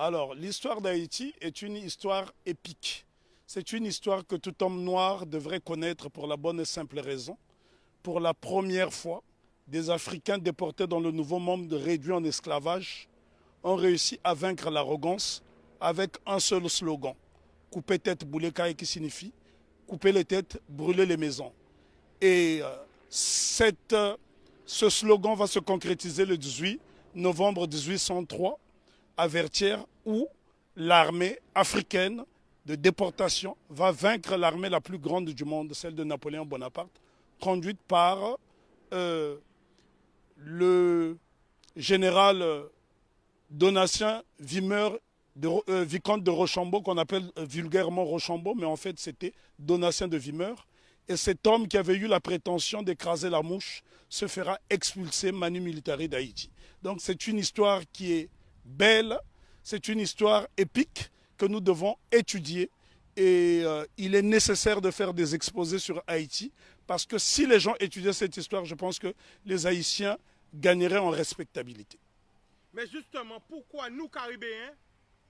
Alors, l'histoire d'Haïti est une histoire épique. C'est une histoire que tout homme noir devrait connaître pour la bonne et simple raison. Pour la première fois, des Africains déportés dans le Nouveau Monde réduits en esclavage ont réussi à vaincre l'arrogance avec un seul slogan. Couper tête, bouler caille, qui signifie couper les têtes, brûler les maisons. Et ce slogan va se concrétiser le 18 novembre 1803 à Vertières, où l'armée africaine de déportation va vaincre l'armée la plus grande du monde, celle de Napoléon Bonaparte, conduite par le général Donatien Vimeur, vicomte de Rochambeau, qu'on appelle vulgairement Rochambeau, mais en fait c'était Donatien de Vimeur. Et cet homme qui avait eu la prétention d'écraser la mouche se fera expulser manu militari d'Haïti. Donc c'est une histoire qui est belle, c'est une histoire épique que nous devons étudier. Et il est nécessaire de faire des exposés sur Haïti, parce que si les gens étudiaient cette histoire, je pense que les Haïtiens gagneraient en respectabilité. Mais justement, pourquoi nous, Caribéens,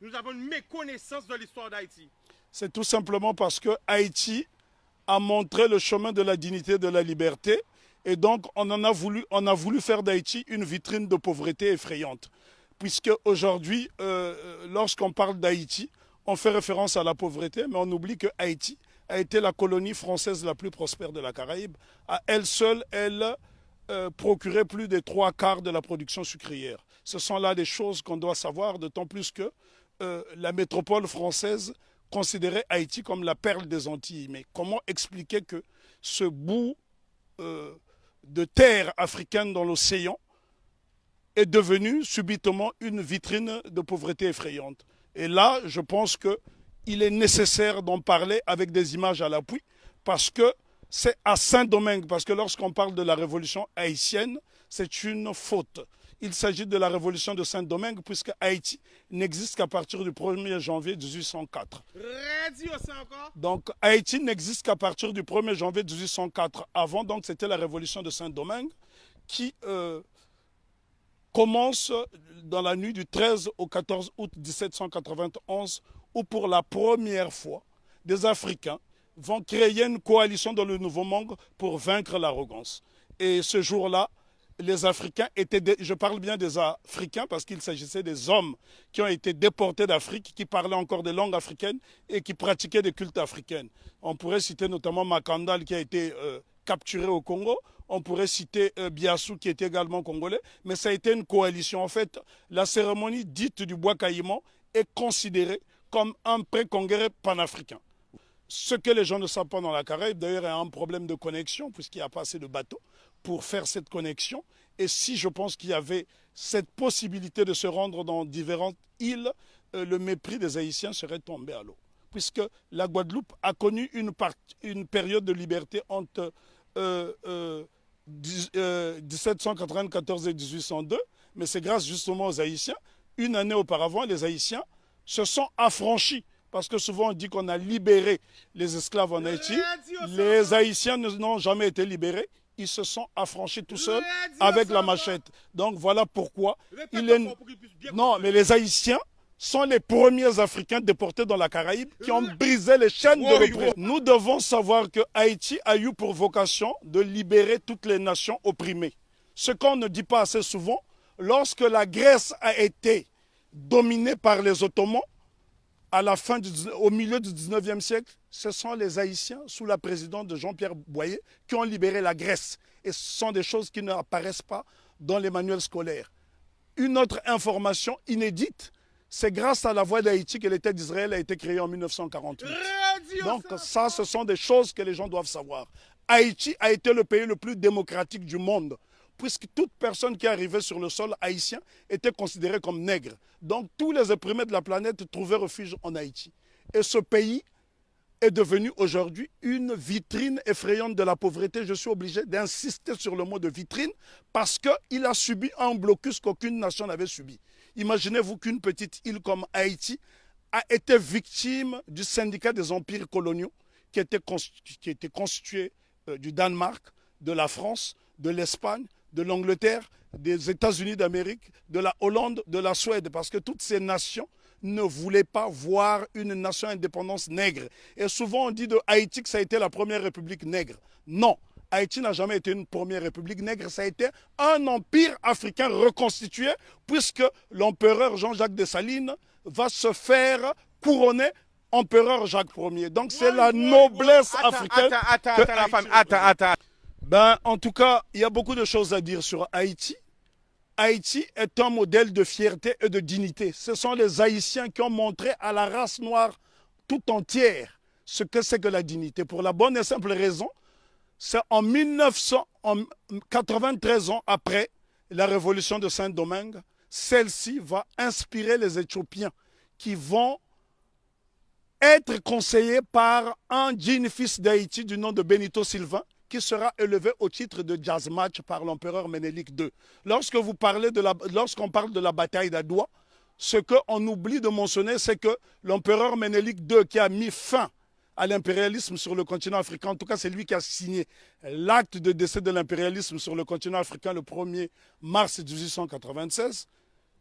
nous avons une méconnaissance de l'histoire d'Haïti? C'est tout simplement parce que Haïti a montré le chemin de la dignité et de la liberté. Et donc, on a voulu faire d'Haïti une vitrine de pauvreté effrayante. Puisque aujourd'hui, lorsqu'on parle d'Haïti, on fait référence à la pauvreté, mais on oublie que Haïti a été la colonie française la plus prospère de la Caraïbe. À elle seule, elle procurait plus des 3/4 de la production sucrière. Ce sont là des choses qu'on doit savoir, d'autant plus que la métropole française considérait Haïti comme la perle des Antilles. Mais comment expliquer que ce bout de terre africaine dans l'océan est devenu subitement une vitrine de pauvreté effrayante? Et là, je pense qu'il est nécessaire d'en parler avec des images à l'appui, parce que c'est à Saint-Domingue, parce que lorsqu'on parle de la révolution haïtienne, c'est une faute. Il s'agit de la révolution de Saint-Domingue, puisque Haïti n'existe qu'à partir du 1er janvier 1804. Radio, c'est encore? Donc Haïti n'existe qu'à partir du 1er janvier 1804. Avant, donc, c'était la révolution de Saint-Domingue qui commence dans la nuit du 13 au 14 août 1791, où pour la première fois, des Africains vont créer une coalition dans le Nouveau Monde pour vaincre l'arrogance. Et ce jour-là, les Africains étaient, je parle bien des Africains parce qu'il s'agissait des hommes qui ont été déportés d'Afrique, qui parlaient encore des langues africaines et qui pratiquaient des cultes africains. On pourrait citer notamment Makandal qui a été capturé au Congo. On pourrait citer Biassou qui était également congolais. Mais ça a été une coalition. En fait, la cérémonie dite du bois caïman est considérée comme un pré-congrès panafricain. Ce que les gens ne savent pas dans la Caraïbe, d'ailleurs, il y a un problème de connexion, puisqu'il n'y a pas assez de bateaux pour faire cette connexion. Et si je pense qu'il y avait cette possibilité de se rendre dans différentes îles, le mépris des Haïtiens serait tombé à l'eau. Puisque la Guadeloupe a connu une période de liberté entre 1794 et 1802, mais c'est grâce justement aux Haïtiens. Une année auparavant, les Haïtiens se sont affranchis. Parce que souvent on dit qu'on a libéré les esclaves en Haïti. Les Haïtiens n'ont jamais été libérés. Ils se sont affranchis tout seuls avec la machette. Donc voilà pourquoi Non, mais les Haïtiens sont les premiers Africains déportés dans la Caraïbe qui ont brisé les chaînes de l'oppression. Nous devons savoir que Haïti a eu pour vocation de libérer toutes les nations opprimées. Ce qu'on ne dit pas assez souvent, lorsque la Grèce a été dominée par les Ottomans, au milieu du 19e siècle, ce sont les Haïtiens, sous la présidence de Jean-Pierre Boyer, qui ont libéré la Grèce. Et ce sont des choses qui n'apparaissent pas dans les manuels scolaires. Une autre information inédite, c'est grâce à la voix d'Haïti que l'État d'Israël a été créé en 1948. Donc ça, ce sont des choses que les gens doivent savoir. Haïti a été le pays le plus démocratique du monde, puisque toute personne qui arrivait sur le sol haïtien était considérée comme nègre. Donc tous les opprimés de la planète trouvaient refuge en Haïti. Et ce pays est devenu aujourd'hui une vitrine effrayante de la pauvreté. Je suis obligé d'insister sur le mot de vitrine parce qu'il a subi un blocus qu'aucune nation n'avait subi. Imaginez-vous qu'une petite île comme Haïti a été victime du syndicat des empires coloniaux qui était constitué du Danemark, de la France, de l'Espagne, de l'Angleterre, des États-Unis d'Amérique, de la Hollande, de la Suède, parce que toutes ces nations ne voulait pas voir une nation indépendante nègre. Et souvent on dit de Haïti que ça a été la première république nègre. Non, Haïti n'a jamais été une première république nègre, ça a été un empire africain reconstitué puisque l'empereur Jean-Jacques Dessalines va se faire couronner empereur Jacques Ier. Donc c'est la noblesse africaine. Attends. Ben, en tout cas, il y a beaucoup de choses à dire sur Haïti. Haïti est un modèle de fierté et de dignité. Ce sont les Haïtiens qui ont montré à la race noire tout entière ce que c'est que la dignité. Pour la bonne et simple raison, c'est en 93 ans après la révolution de Saint-Domingue, celle-ci va inspirer les Éthiopiens qui vont être conseillés par un digne fils d'Haïti du nom de Benito Sylvain, qui sera élevé au titre de jazz match par l'empereur Ménélique II. Lorsqu'on parle de la bataille d'Adoua, ce qu'on oublie de mentionner, c'est que l'empereur Ménélique II, qui a mis fin à l'impérialisme sur le continent africain, en tout cas c'est lui qui a signé l'acte de décès de l'impérialisme sur le continent africain le 1er mars 1896,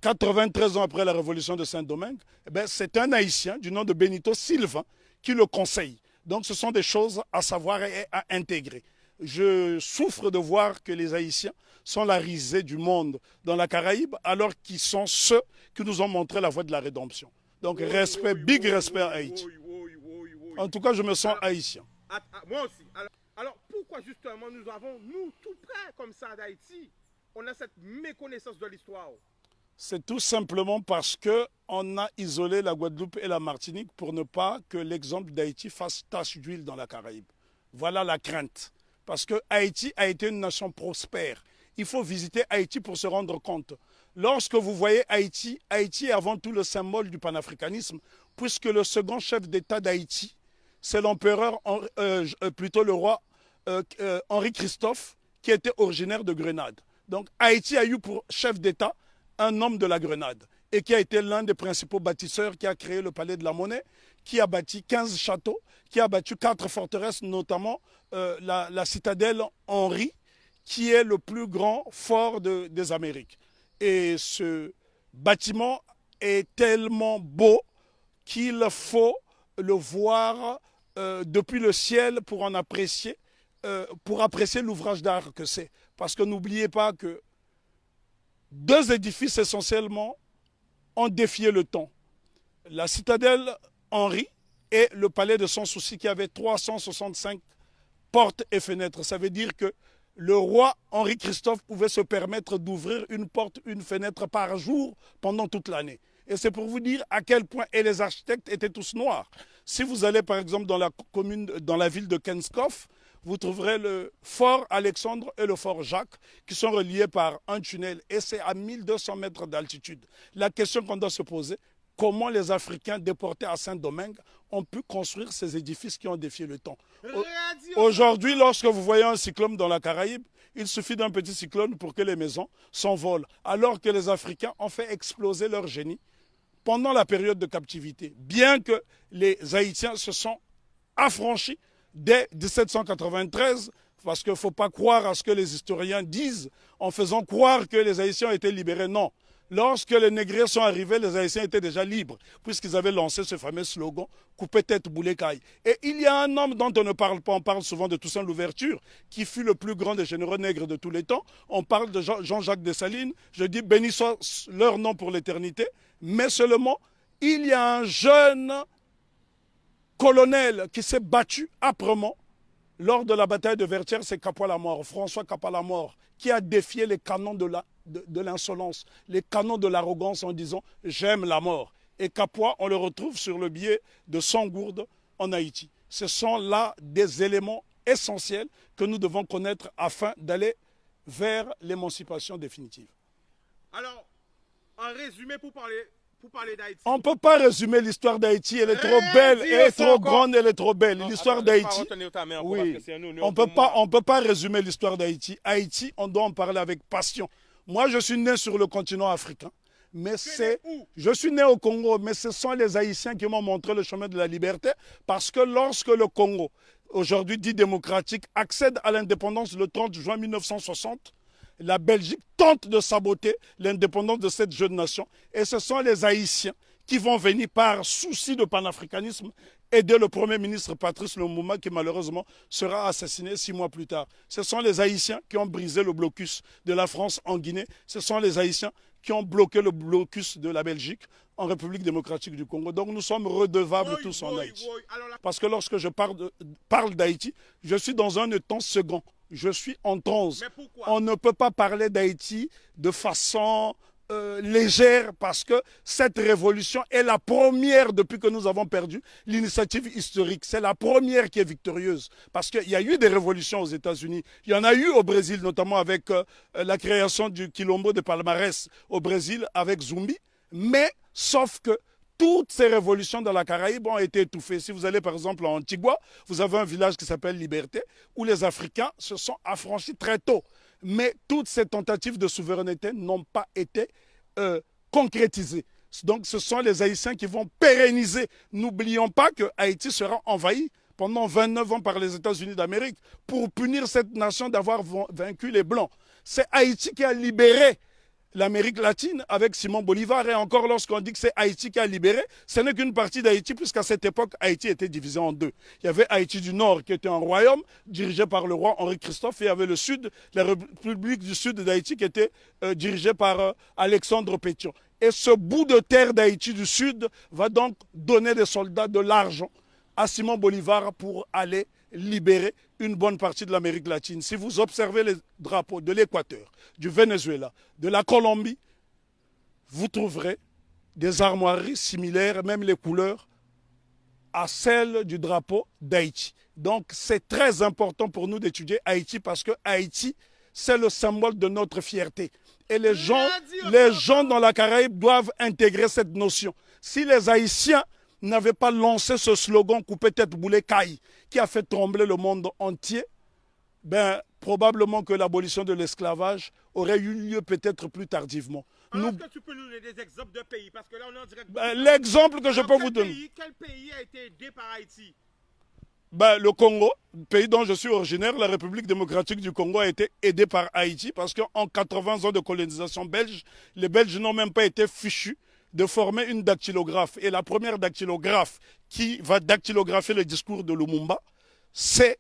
93 ans après la révolution de Saint-Domingue, eh c'est un Haïtien du nom de Benito Sylvain qui le conseille. Donc ce sont des choses à savoir et à intégrer. Je souffre de voir que les Haïtiens sont la risée du monde dans la Caraïbe, alors qu'ils sont ceux qui nous ont montré la voie de la rédemption. Donc respect, big respect à Haïti. En tout cas, je me sens haïtien. Moi aussi. Alors pourquoi justement nous tout près comme ça d'Haïti, on a cette méconnaissance de l'histoire? C'est tout simplement parce qu'on a isolé la Guadeloupe et la Martinique pour ne pas que l'exemple d'Haïti fasse tache d'huile dans la Caraïbe. Voilà la crainte. Parce que Haïti a été une nation prospère. Il faut visiter Haïti pour se rendre compte. Lorsque vous voyez Haïti, Haïti est avant tout le symbole du panafricanisme, puisque le second chef d'État d'Haïti, c'est l'empereur, plutôt le roi Henri Christophe, qui était originaire de Grenade. Donc Haïti a eu pour chef d'État un homme de la Grenade et qui a été l'un des principaux bâtisseurs, qui a créé le Palais de la Monnaie, qui a bâti 15 châteaux, qui a bâti 4 forteresses, notamment la citadelle Henri, qui est le plus grand fort des Amériques. Et ce bâtiment est tellement beau qu'il faut le voir depuis le ciel pour en apprécier, l'ouvrage d'art que c'est. Parce que n'oubliez pas que 2 édifices essentiellement ont défié le temps. La citadelle Henri et le palais de Sans Souci qui avait 365 portes et fenêtres. Ça veut dire que le roi Henri Christophe pouvait se permettre d'ouvrir une porte, une fenêtre par jour pendant toute l'année. Et c'est pour vous dire à quel point, et les architectes étaient tous noirs. Si vous allez par exemple dans la ville de Kenskoff, vous trouverez le fort Alexandre et le fort Jacques qui sont reliés par un tunnel et c'est à 1200 mètres d'altitude. La question qu'on doit se poser, comment les Africains déportés à Saint-Domingue ont pu construire ces édifices qui ont défié le temps? Aujourd'hui, lorsque vous voyez un cyclone dans la Caraïbe, il suffit d'un petit cyclone pour que les maisons s'envolent, alors que les Africains ont fait exploser leur génie pendant la période de captivité. Bien que les Haïtiens se sont affranchis dès 1793, parce qu'il ne faut pas croire à ce que les historiens disent en faisant croire que les Haïtiens ont été libérés. Non. Lorsque les négriers sont arrivés, les Haïtiens étaient déjà libres, puisqu'ils avaient lancé ce fameux slogan « Coupez tête, boulet caille ». Et il y a un homme dont on ne parle pas, on parle souvent de Toussaint Louverture, qui fut le plus grand des généraux nègres de tous les temps. On parle de Jean-Jacques Dessalines, je dis béni soit leur nom pour l'éternité, mais seulement, il y a un jeune colonel qui s'est battu âprement lors de la bataille de Vertières, c'est Capois-la-Mort, François Capois-la-Mort, qui a défié les canons de l'insolence, les canons de l'arrogance en disant « j'aime la mort ». Et Capois, on le retrouve sur le billet de Sangourde en Haïti. Ce sont là des éléments essentiels que nous devons connaître afin d'aller vers l'émancipation définitive. Alors, en résumé, pour parler d'Haïti. On ne peut pas résumer l'histoire d'Haïti, elle est trop belle, elle est trop grande, elle est trop belle. L'histoire d'Haïti, oui, on ne peut pas résumer l'histoire d'Haïti. Haïti, on doit en parler avec passion. Moi, je suis né sur le continent africain, mais je suis né au Congo, mais ce sont les Haïtiens qui m'ont montré le chemin de la liberté, parce que lorsque le Congo, aujourd'hui dit démocratique, accède à l'indépendance le 30 juin 1960, la Belgique tente de saboter l'indépendance de cette jeune nation. Et ce sont les Haïtiens qui vont venir par souci de panafricanisme aider le Premier ministre Patrice Lumumba qui malheureusement sera assassiné 6 mois plus tard. Ce sont les Haïtiens qui ont brisé le blocus de la France en Guinée. Ce sont les Haïtiens qui ont bloqué le blocus de la Belgique en République démocratique du Congo. Donc nous sommes redevables tous en Haïti. Parce que lorsque je parle d'Haïti, je suis dans un temps second. Je suis en transe. On ne peut pas parler d'Haïti de façon légère parce que cette révolution est la première depuis que nous avons perdu l'initiative historique. C'est la première qui est victorieuse parce qu'il y a eu des révolutions aux États-Unis. Il y en a eu au Brésil, notamment avec la création du Quilombo de Palmarès au Brésil avec Zumbi. Mais sauf que toutes ces révolutions dans la Caraïbe ont été étouffées. Si vous allez par exemple en Antigua, vous avez un village qui s'appelle Liberté, où les Africains se sont affranchis très tôt. Mais toutes ces tentatives de souveraineté n'ont pas été concrétisées. Donc ce sont les Haïtiens qui vont pérenniser. N'oublions pas que Haïti sera envahi pendant 29 ans par les États-Unis d'Amérique pour punir cette nation d'avoir vaincu les Blancs. C'est Haïti qui a libéré l'Amérique latine avec Simon Bolivar. Et encore, lorsqu'on dit que c'est Haïti qui a libéré, ce n'est qu'une partie d'Haïti, puisqu'à cette époque, Haïti était divisé en deux. Il y avait Haïti du Nord, qui était un royaume dirigé par le roi Henri Christophe, et il y avait le Sud, la République du Sud d'Haïti, qui était dirigée par Alexandre Pétion. Et ce bout de terre d'Haïti du Sud va donc donner des soldats, de l'argent à Simon Bolivar pour aller libérer une bonne partie de l'Amérique latine. Si vous observez les drapeaux de l'Équateur, du Venezuela, de la Colombie, vous trouverez des armoiries similaires, même les couleurs, à celles du drapeau d'Haïti. Donc c'est très important pour nous d'étudier Haïti parce que Haïti, c'est le symbole de notre fierté. Et les gens dans la Caraïbe doivent intégrer cette notion. Si les Haïtiens n'avait pas lancé ce slogan coupé tête boulet caille qui a fait trembler le monde entier, ben, probablement que l'abolition de l'esclavage aurait eu lieu peut-être plus tardivement. Est-ce que tu peux nous donner des exemples de pays? Parce que là, on est en direct. L'exemple que je peux vous donner. Quel pays a été aidé par Haïti? Le Congo, pays dont je suis originaire, la République démocratique du Congo a été aidée par Haïti parce qu'en 80 ans de colonisation belge, les Belges n'ont même pas été fichus de former une dactylographe. Et la première dactylographe qui va dactylographier le discours de Lumumba, c'est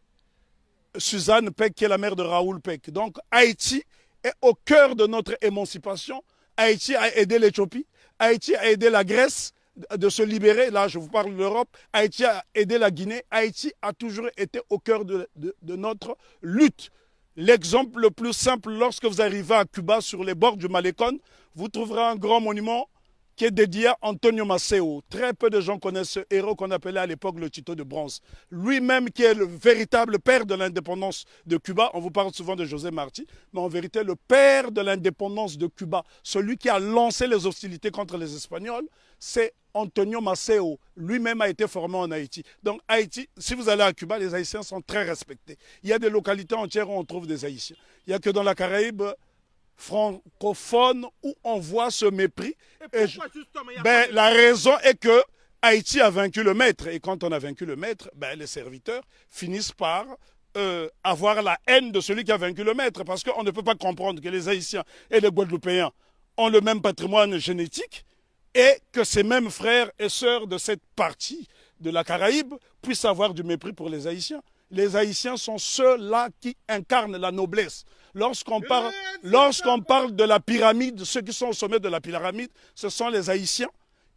Suzanne Peck, qui est la mère de Raoul Peck. Donc Haïti est au cœur de notre émancipation. Haïti a aidé l'Éthiopie, Haïti a aidé la Grèce de se libérer. Là, je vous parle de l'Europe. Haïti a aidé la Guinée. Haïti a toujours été au cœur de notre lutte. L'exemple le plus simple, lorsque vous arrivez à Cuba, sur les bords du Malecón, vous trouverez un grand monument qui est dédié à Antonio Maceo. Très peu de gens connaissent ce héros qu'on appelait à l'époque le Tito de bronze. Lui-même qui est le véritable père de l'indépendance de Cuba. On vous parle souvent de José Marti, mais en vérité le père de l'indépendance de Cuba, celui qui a lancé les hostilités contre les Espagnols, c'est Antonio Maceo. Lui-même a été formé en Haïti. Donc Haïti, si vous allez à Cuba, les Haïtiens sont très respectés. Il y a des localités entières où on trouve des Haïtiens. Il n'y a que dans la Caraïbe francophone où on voit ce mépris. La raison est que Haïti a vaincu le maître. Et quand on a vaincu le maître, les serviteurs finissent par avoir la haine de celui qui a vaincu le maître. Parce qu'on ne peut pas comprendre que les Haïtiens et les Guadeloupéens ont le même patrimoine génétique et que ces mêmes frères et sœurs de cette partie de la Caraïbe puissent avoir du mépris pour les Haïtiens. Les Haïtiens sont ceux-là qui incarnent la noblesse. Lorsqu'on parle de la pyramide, ceux qui sont au sommet de la pyramide, ce sont les Haïtiens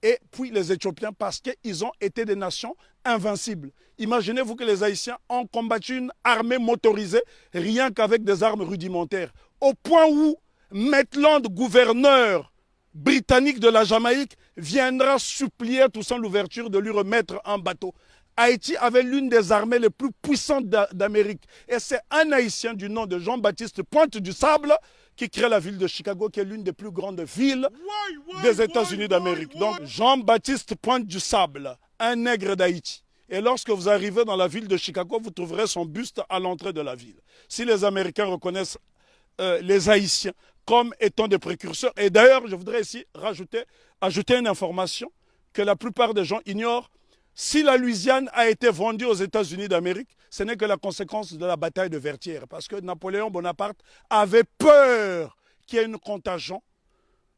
et puis les Éthiopiens parce qu'ils ont été des nations invincibles. Imaginez-vous que les Haïtiens ont combattu une armée motorisée rien qu'avec des armes rudimentaires. Au point où Maitland, gouverneur britannique de la Jamaïque, viendra supplier Toussaint Louverture de lui remettre un bateau. Haïti avait l'une des armées les plus puissantes d'Amérique. Et c'est un Haïtien du nom de Jean-Baptiste Pointe du Sable qui crée la ville de Chicago, qui est l'une des plus grandes villes des États-Unis d'Amérique. Donc Jean-Baptiste Pointe du Sable, un nègre d'Haïti. Et lorsque vous arrivez dans la ville de Chicago, vous trouverez son buste à l'entrée de la ville. Si les Américains reconnaissent les Haïtiens comme étant des précurseurs, et d'ailleurs, je voudrais ici ajouter une information que la plupart des gens ignorent. Si la Louisiane a été vendue aux États-Unis d'Amérique, ce n'est que la conséquence de la bataille de Vertières. Parce que Napoléon Bonaparte avait peur qu'il y ait une contagion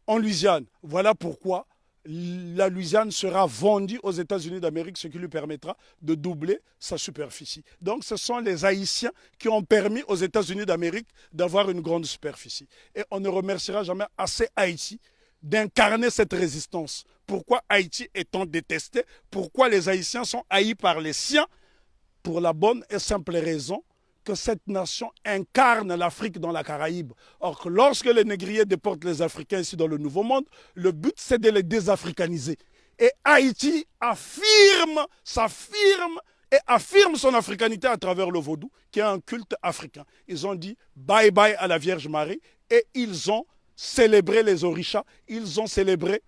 en Louisiane. Voilà pourquoi la Louisiane sera vendue aux États-Unis d'Amérique, ce qui lui permettra de doubler sa superficie. Donc ce sont les Haïtiens qui ont permis aux États-Unis d'Amérique d'avoir une grande superficie. Et on ne remerciera jamais assez Haïti d'incarner cette résistance. Pourquoi Haïti est-on détesté? Pourquoi les Haïtiens sont haïs par les siens? Pour la bonne et simple raison que cette nation incarne l'Afrique dans la Caraïbe. Or, que lorsque les négriers déportent les Africains ici dans le Nouveau Monde, le but c'est de les désafricaniser. Et Haïti s'affirme et affirme son africanité à travers le vaudou, qui est un culte africain. Ils ont dit bye bye à la Vierge Marie et ils ont célébré les orishas, ils ont célébré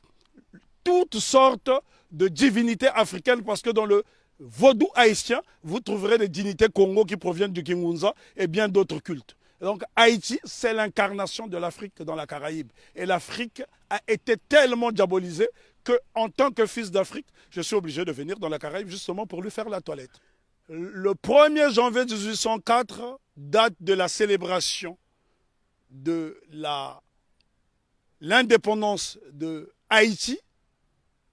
toutes sortes de divinités africaines parce que dans le vaudou haïtien, vous trouverez des dignités Congo qui proviennent du Kingunza et bien d'autres cultes. Donc Haïti, c'est l'incarnation de l'Afrique dans la Caraïbe. Et l'Afrique a été tellement diabolisée qu'en tant que fils d'Afrique, je suis obligé de venir dans la Caraïbe justement pour lui faire la toilette. Le 1er janvier 1804, date de la célébration de l'indépendance de Haïti,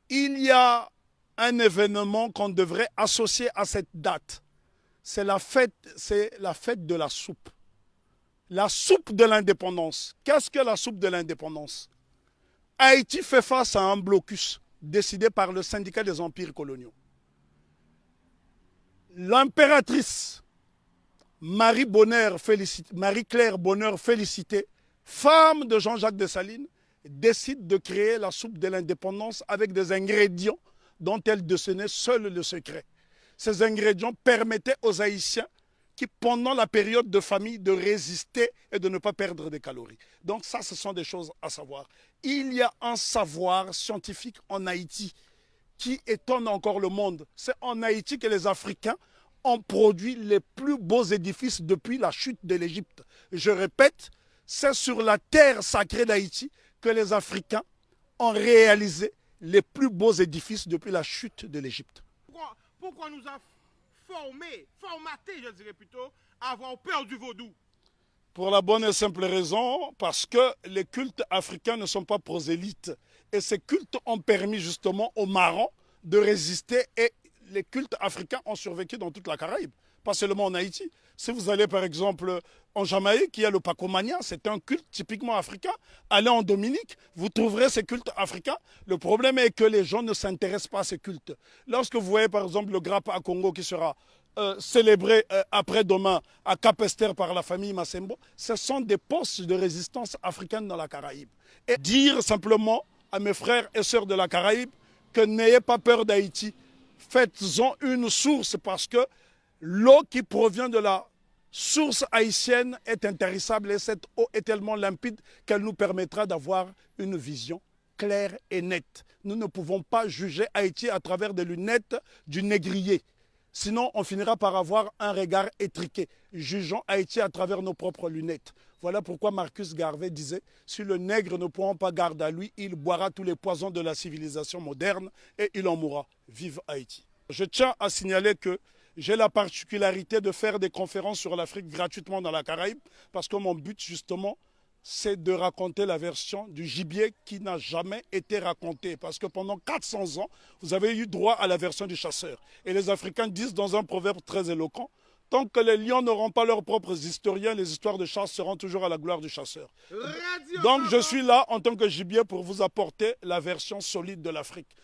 il y a un événement qu'on devrait associer à cette date. C'est la fête de la soupe. La soupe de l'indépendance. Qu'est-ce que la soupe de l'indépendance? Haïti fait face à un blocus décidé par le syndicat des empires coloniaux. L'impératrice Marie-Claire Bonheur Félicité, femme de Jean-Jacques Dessalines, décide de créer la soupe de l'indépendance avec des ingrédients dont elle détenait seul le secret. Ces ingrédients permettaient aux Haïtiens qui, pendant la période de famine, de résister et de ne pas perdre des calories. Donc ça, ce sont des choses à savoir. Il y a un savoir scientifique en Haïti qui étonne encore le monde. C'est en Haïti que les Africains ont produit les plus beaux édifices depuis la chute de l'Égypte. Je répète, c'est sur la terre sacrée d'Haïti que les Africains ont réalisé les plus beaux édifices depuis la chute de l'Égypte. Pourquoi nous a formaté, je dirais plutôt, à avoir peur du vaudou? Pour la bonne et simple raison, parce que les cultes africains ne sont pas prosélytes. Et ces cultes ont permis justement aux marrons de résister et les cultes africains ont survécu dans toute la Caraïbe, pas seulement en Haïti. Si vous allez par exemple en Jamaïque, il y a le Pacomania, c'est un culte typiquement africain. Allez en Dominique, vous trouverez ces cultes africains. Le problème est que les gens ne s'intéressent pas à ces cultes. Lorsque vous voyez par exemple le Grappa à Congo qui sera célébré après-demain à Cap-Esther par la famille Massembo, ce sont des postes de résistance africaine dans la Caraïbe. Et dire simplement à mes frères et sœurs de la Caraïbe que n'ayez pas peur d'Haïti, faites-en une source parce que l'eau qui provient de la source haïtienne est intarissable et cette eau est tellement limpide qu'elle nous permettra d'avoir une vision claire et nette. Nous ne pouvons pas juger Haïti à travers des lunettes du négrier. Sinon, on finira par avoir un regard étriqué. Jugeons Haïti à travers nos propres lunettes. Voilà pourquoi Marcus Garvey disait « Si le nègre ne prend pas garde à lui, il boira tous les poisons de la civilisation moderne et il en mourra. Vive Haïti !» Je tiens à signaler que j'ai la particularité de faire des conférences sur l'Afrique gratuitement dans la Caraïbe parce que mon but justement, c'est de raconter la version du gibier qui n'a jamais été racontée. Parce que pendant 400 ans, vous avez eu droit à la version du chasseur. Et les Africains disent dans un proverbe très éloquent, tant que les lions n'auront pas leurs propres historiens, les histoires de chasse seront toujours à la gloire du chasseur. Donc je suis là en tant que gibier pour vous apporter la version solide de l'Afrique.